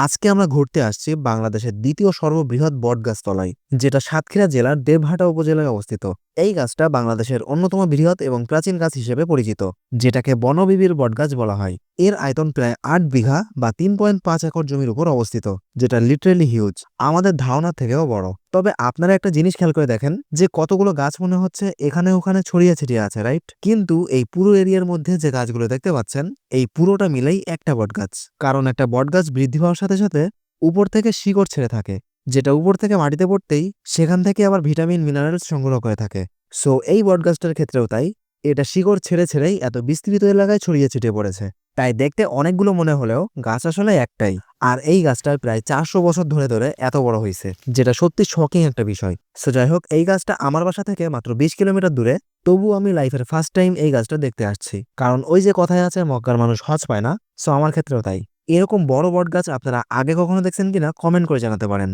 আজকে আমরা ঘুরতে আসছি বাংলাদেশের দ্বিতীয় সর্ববৃহৎ বটগাছ তলায়, যেটা সাতক্ষীরা জেলার দেবহাটা উপজেলায় অবস্থিত। এই গাছটা বাংলাদেশের অন্যতম বৃহৎ এবং প্রাচীন গাছ হিসেবে পরিচিত, যেটাকে বনবিবির বটগাছ বলা হয়। এর আয়তন প্রায় 8 বিঘা বা 3.5 একর জমির উপর অবস্থিত, যেটা লিটারেলি হিউজ, আমাদের ধারণার থেকেও বড়। তবে আপনারা একটা জিনিস খেয়াল করে দেখেন যে কতগুলো গাছ মনে হচ্ছে এখানে ওখানে ছড়িয়ে ছিটিয়ে আছে, রাইট? কিন্তু এই পুরো এরিয়ার মধ্যে যে গাছগুলো দেখতে পাচ্ছেন, এই পুরোটা মিলেই একটা বটগাছ। কারণ একটা বটগাছ বৃদ্ধি পাওয়ার সাথে সাথে উপর থেকে শিকড় ছেড়ে থাকে, যেটা উপর থেকে মাটিতে পড়তেই সেখান থেকে আবার ভিটামিন মিনারেলস সংগ্রহ করে থাকে। সো এই বটগাছটার ক্ষেত্রেও তাই, এটা শিকড় ছেড়ে ছেড়েই এত বিস্তৃত এলাকায় ছড়িয়ে ছিটিয়ে পড়েছে। তাই দেখতে অনেকগুলো মনে হলেও গাছ আসলে একটাই। আর এই গাছটার প্রায় 400 বছর ধরে ধরে এত বড় হয়েছে, যেটা সত্যি শকিং একটা বিষয়। সো যাই হোক, এই গাছটা আমার বাসা থেকে মাত্র 20 কিলোমিটার দূরে। তবু আমি লাইফের ফার্স্ট টাইম এই গাছটা দেখতে আসছি, কারণ ওই যে কথায় আছে মক্কার মানুষ হজ পায় না, সো আমার ক্ষেত্রেও তাই। এরকম বড় বট গাছ আপনারা আগে কখনো দেখছেন কিনা কমেন্ট করে জানাতে পারেন।